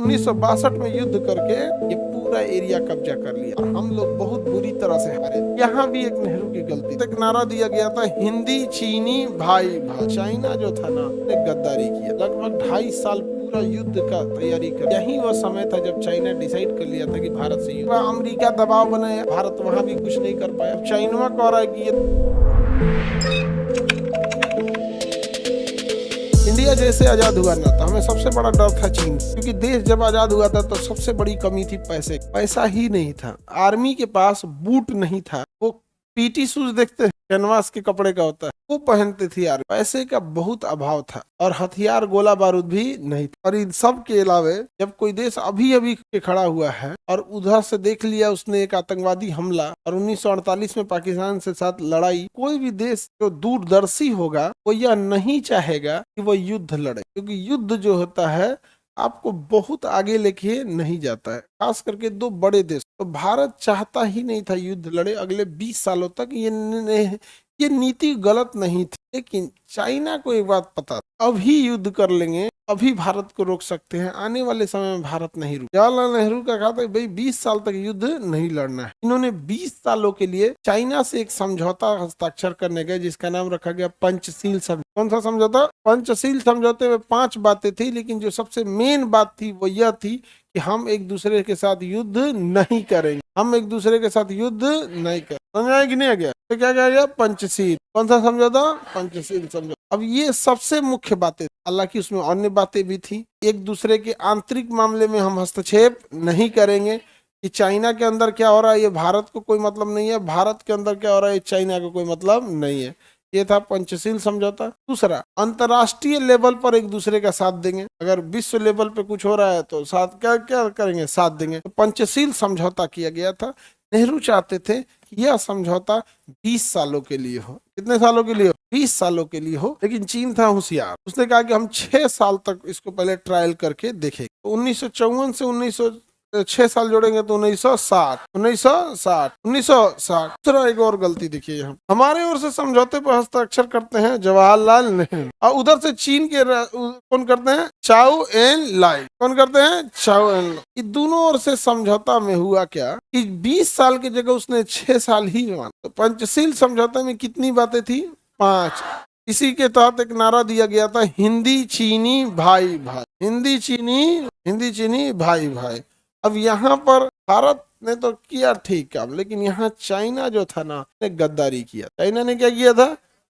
1962 में युद्ध करके ये पूरा एरिया कब्जा कर लिया और हम लोग बहुत बुरी तरह से हारे। यहाँ भी एक नेहरू की गलती, एक नारा दिया गया था हिंदी चीनी भाई भाई। चाइना जो था ना, ने गद्दारी किया, लगभग 2.5 साल पूरा युद्ध का तैयारी कर। यही वो समय था जब चाइना डिसाइड कर लिया था कि भारत से युद्ध। अमेरिका दबाव बनाया, भारत वहां भी कुछ नहीं कर पाया। चाइना को आ रहा है कि इंडिया जैसे आजाद हुआ ना, तो हमें सबसे बड़ा डर था चीन, क्योंकि देश जब आजाद हुआ था तो सबसे बड़ी कमी थी पैसा ही नहीं था। आर्मी के पास बूट नहीं था, वो पीटी शूज देखते हैं कैनवास के कपड़े का होता है, वो पहनते थे। यार पैसे का बहुत अभाव था और हथियार गोला बारूद भी नहीं था। और इन सब के अलावे जब कोई देश अभी अभी के खड़ा हुआ है और उधर से देख लिया उसने एक आतंकवादी हमला और 1948 में पाकिस्तान से साथ लड़ाई, कोई भी देश जो दूरदर्शी होगा वो यह नहीं चाहेगा कि वो युद्ध लड़े, क्योंकि युद्ध जो होता है आपको बहुत आगे लेके नहीं जाता है, खास करके दो बड़े देश। तो भारत चाहता ही नहीं था युद्ध लड़े अगले 20 सालों तक। ये नीति गलत नहीं थी, लेकिन चाइना को एक बात पता था, अभी युद्ध कर लेंगे अभी भारत को रोक सकते हैं, आने वाले समय में भारत नहीं रुक। जवाहरलाल नेहरू का कहा था भाई 20 साल तक युद्ध नहीं लड़ना है। इन्होंने 20 सालों के लिए चाइना से एक समझौता हस्ताक्षर करने गए जिसका नाम रखा गया पंचशील समझौता। कौन सा समझौता? पंचशील समझौते में 5 बातें थी, लेकिन जो सबसे मेन बात थी वो यह थी कि हम एक दूसरे के साथ युद्ध नहीं करेंगे, हम एक दूसरे के साथ युद्ध नहीं करेंगे। समझ कि नहीं आ गया? तो क्या कहा गया? पंचशील। कौन सा समझौता? पंचशील समझौता। अब ये सबसे मुख्य बातें, हालांकि उसमें अन्य बातें भी थी। एक दूसरे के आंतरिक मामले में हम हस्तक्षेप नहीं करेंगे, कि चाइना के अंदर क्या हो रहा है ये भारत को कोई मतलब नहीं है, भारत के अंदर क्या हो रहा है ये चाइना को कोई मतलब नहीं है। ये था पंचशील समझौता। दूसरा, अंतर्राष्ट्रीय लेवल पर एक दूसरे का साथ देंगे, अगर विश्व लेवल पे कुछ हो रहा है तो साथ क्या क्या करेंगे? साथ देंगे। तो पंचशील समझौता किया गया था। नेहरू चाहते थे कि यह समझौता 20 सालों के लिए हो। कितने सालों के लिए हो? 20 सालों के लिए हो। लेकिन चीन था होशियार, उसने कहा कि हम 6 साल तक इसको पहले ट्रायल करके देखेंगे। तो 1954 से 6 साल जोड़ेंगे तो 1960। दूसरा एक और गलती देखिए, यहाँ हमारे ओर से समझौते पर हस्ताक्षर करते हैं जवाहरलाल नेहरू और उधर से चीन के कौन करते हैं? चाउ एन लाई। कौन करते हैं? चाउ एन लाई। ये दोनों ओर से समझौता में हुआ क्या कि 20 साल की जगह उसने 6 साल ही माना। तो पंचशील समझौते में कितनी बातें थी? 5। इसी के तहत एक नारा दिया गया था हिंदी चीनी भाई भाई, हिंदी चीनी भाई भाई। अब यहाँ पर भारत ने तो किया ठीक काम, लेकिन यहाँ चाइना जो था ना, ने गद्दारी किया। चाइना ने क्या किया था?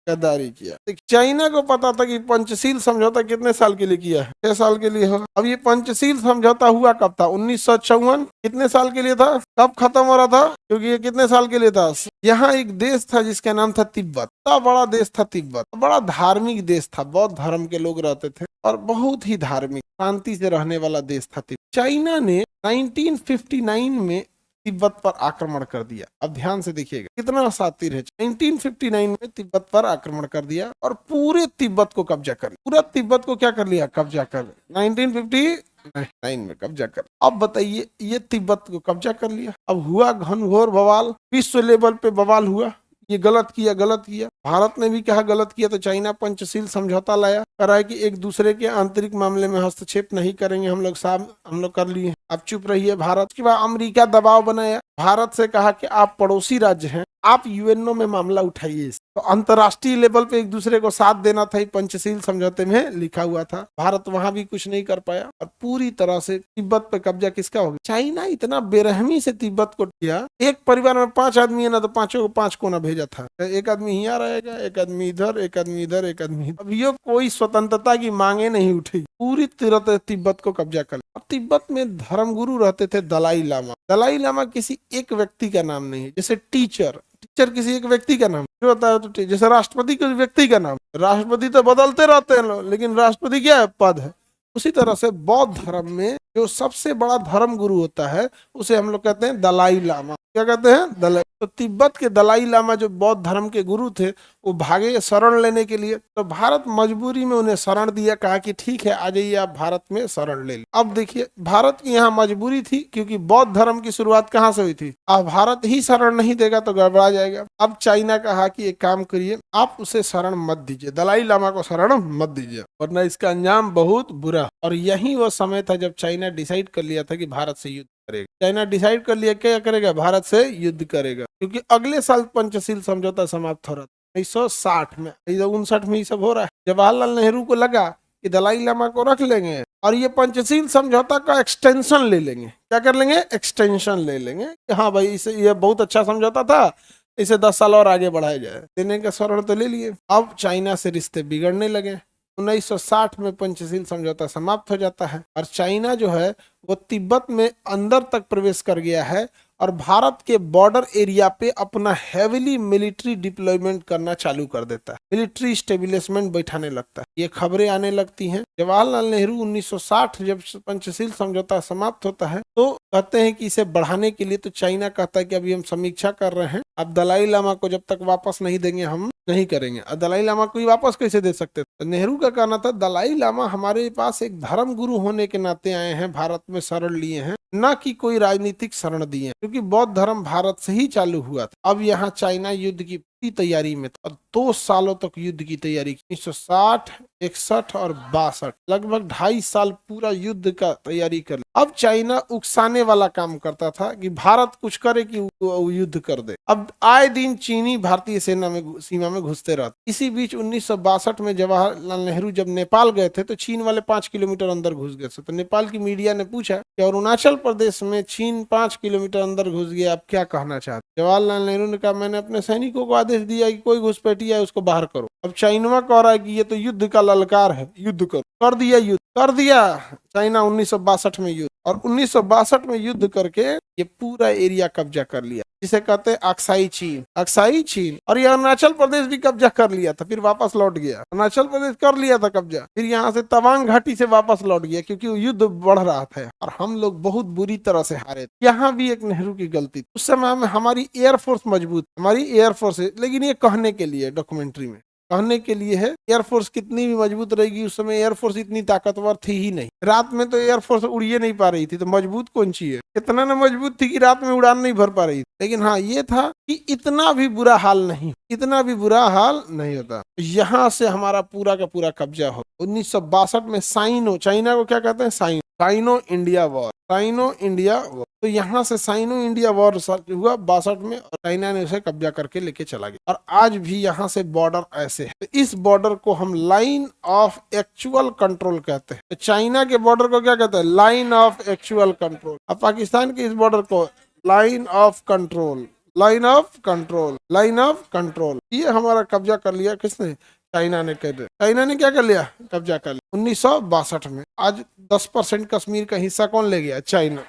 गद्दारी किया। चाइना को पता था कि पंचशील समझौता कितने साल के लिए किया है? 6 साल के लिए हो। अब ये पंचशील समझौता हुआ कब था? 1954। कितने साल के लिए था? कब खत्म हो रहा था? क्योंकि ये कितने साल के लिए था? यहाँ एक देश था जिसका नाम था तिब्बत। इतना बड़ा देश था तिब्बत, बड़ा धार्मिक देश था, बौद्ध धर्म के लोग रहते थे और बहुत ही धार्मिक शांति से रहने वाला देश था तिब्बत। चाइना ने 1959 में तिब्बत पर आक्रमण कर दिया। अब ध्यान से देखिएगा कितना शातिर है। 1959 में तिब्बत पर आक्रमण कर दिया और पूरे तिब्बत को कब्जा कर लिया। पूरा तिब्बत को क्या कर लिया? कब्जा कर लिया। 1959 में कब्जा कर। अब बताइए, ये तिब्बत को कब्जा कर लिया। अब हुआ घनघोर बवाल, विश्व लेवल पे बवाल हुआ, ये गलत किया। भारत ने भी कहा गलत किया, तो चाइना पंचशील समझौता लाया, कहा है कि एक दूसरे के आंतरिक मामले में हस्तक्षेप नहीं करेंगे, हम लोग कर लिए, अब चुप रहिए भारत। के बाद अमेरिका दबाव बनाया, भारत से कहा कि आप पड़ोसी राज्य हैं, आप यूएनओ में मामला उठाइए। तो अंतर्राष्ट्रीय लेवल पे एक दूसरे को साथ देना था, पंचशील समझौते में लिखा हुआ था। भारत वहां भी कुछ नहीं कर पाया और पूरी तरह से तिब्बत पे कब्जा किसका हो गया? चाइना इतना बेरहमी से तिब्बत को किया। एक परिवार में 5 आदमी है ना, तो 5 को 5 कोना भेजा था। एक आदमी यहाँ रहेगा, एक आदमी इधर, एक आदमी इधर, एक आदमी इधर। अब ये कोई स्वतंत्रता की मांगे नहीं उठी, पूरी तरह तिब्बत को कब्जा कर। अब तिब्बत में धर्मगुरु रहते थे दलाई लामा। दलाई लामा किसी एक व्यक्ति का नाम नहीं है, जैसे टीचर किसी एक व्यक्ति का नाम जो होता है, तो जैसे राष्ट्रपति किसी व्यक्ति का नाम। राष्ट्रपति तो बदलते रहते हैं लोग, लेकिन राष्ट्रपति क्या है? पद है। उसी तरह से बौद्ध धर्म में जो सबसे बड़ा धर्म गुरु होता है उसे हम लोग कहते हैं दलाई लामा। क्या कहते हैं? दलाई। तो तिब्बत के दलाई लामा जो बौद्ध धर्म के गुरु थे, वो भागे शरण लेने के लिए। तो भारत मजबूरी में उन्हें शरण दिया, कहा कि ठीक है आ जाइए आप भारत में शरण ले ली। अब देखिए भारत की यहाँ मजबूरी थी, क्योंकि बौद्ध धर्म की शुरुआत कहाँ से हुई थी? अब भारत ही शरण नहीं देगा तो गड़बड़ा जाएगा। अब चाइना कहा कि एक काम करिए, आप उसे शरण मत दीजिए, दलाई लामा को शरण मत दीजिए, वरना इसका अंजाम बहुत बुरा। और यही वो समय था जब चाइना चाइना डिसाइड कर लिया था कि भारत से युद्ध करेगा। चाइना डिसाइड कर लिया क्या करेगा, भारत से युद्ध करेगा, क्योंकि अगले साल पंचशील समझौता समाप्त हो रहा था 1960 में। 1959 में ये सब हो रहा है। जवाहरलाल नेहरू को लगा कि दलाई लामा को रख लेंगे और ये पंचशील समझौता का एक्सटेंशन ले लेंगे। क्या कर लेंगे, एक्सटेंशन ले लेंगे कि हाँ भाई इसे ये बहुत अच्छा समझौता था, इसे 10 साल और आगे बढ़ाया जाए। देने का शरण तो ले लिए। अब चाइना से रिश्ते बिगड़ने लगे। 1960 में पंचशील समझौता समाप्त हो जाता है और चाइना जो है वो तिब्बत में अंदर तक प्रवेश कर गया है और भारत के बॉर्डर एरिया पे अपना हेविली मिलिट्री डिप्लॉयमेंट करना चालू कर देता है, मिलिट्री स्टेब्लिशमेंट बैठाने लगता है। ये खबरें आने लगती हैं। जवाहरलाल नेहरू 1960 जब पंचशील समझौता समाप्त होता है तो कहते हैं कि इसे बढ़ाने के लिए, तो चाइना कहता है कि अभी हम समीक्षा कर रहे हैं, अब दलाई लामा को जब तक वापस नहीं देंगे हम नहीं करेंगे। और दलाई लामा को वापस कैसे दे सकते थे? नेहरू का कहना था दलाई लामा हमारे पास एक धर्म गुरु होने के नाते आए हैं, भारत में शरण लिए हैं, न कि कोई राजनीतिक शरण दिए, क्योंकि बौद्ध धर्म भारत से ही चालू हुआ था। अब यहाँ चाइना युद्ध की तैयारी में था और 2 सालों तक युद्ध की तैयारी, 1960, 61 और 62, लगभग 2.5 साल पूरा युद्ध का तैयारी कर। अब चाइना उकसाने वाला काम करता था कि भारत कुछ करे कि युद्ध कर दे। अब आए दिन चीनी भारतीय सेना में सीमा में घुसते रहते। इसी बीच 1962 में जवाहरलाल नेहरू जब नेपाल गए थे तो चीन वाले 5 किलोमीटर अंदर घुस गए थे। तो नेपाल की मीडिया ने पूछा कि अरुणाचल प्रदेश में चीन 5 किलोमीटर अंदर घुस गया, आप क्या कहना चाहते? जवाहरलाल नेहरू ने कहा मैंने अपने सैनिकों को आदेश दिया कि कोई घुसपैठिया है उसको बाहर करो। अब चाइना कह रहा है कि ये तो युद्ध का ललकार है, युद्ध करो। कर दिया युद्ध, कर दिया चाइना 1962 में युद्ध, और 1962 में युद्ध करके ये पूरा एरिया कब्जा कर लिया, जिसे कहते हैं अक्साई चीन। अक्साई चीन, और ये अरुणाचल प्रदेश भी कब्जा कर लिया था, फिर वापस लौट गया। अरुणाचल प्रदेश कर लिया था कब्जा, फिर यहाँ से तवांग घाटी से वापस लौट गया, क्योंकि युद्ध बढ़ रहा था और हम लोग बहुत बुरी तरह से हारे थे। यहाँ भी एक नेहरू की गलती। उस समय में हमारी एयरफोर्स मजबूत, हमारी एयरफोर्स है, लेकिन ये कहने के लिए, डॉक्यूमेंट्री में कहने के लिए है। एयरफोर्स कितनी भी मजबूत रहेगी, उस समय एयरफोर्स इतनी ताकतवर थी ही नहीं। रात में तो एयरफोर्स उड़िए नहीं पा रही थी, तो मजबूत कौन सी है? इतना न मजबूत थी कि रात में उड़ान नहीं भर पा रही थी। लेकिन हाँ ये था कि इतना भी बुरा हाल नहीं, इतना भी बुरा हाल नहीं होता। यहाँ से हमारा पूरा का पूरा कब्जा हो। 1962 में साइनो, चाइना को क्या कहते हैं, Sino India war, Sino India war. तो यहाँ से साइनो इंडिया वॉर हुआ 62 में, और चाइना ने उसे कब्जा करके लेके चला गया। और आज भी यहाँ से बॉर्डर ऐसे है। तो इस बॉर्डर को हम लाइन ऑफ एक्चुअल कंट्रोल कहते हैं। तो चाइना के बॉर्डर को क्या कहते हैं, लाइन ऑफ एक्चुअल कंट्रोल। अब पाकिस्तान के इस बॉर्डर को line of control, line of control, line of control. ये हमारा कब्जा कर लिया किसने? चाइना ने कर दिया। चाइना ने क्या कर लिया? कब्जा कर लिया 1962 में। आज 10% कश्मीर का हिस्सा कौन ले गया? चाइना।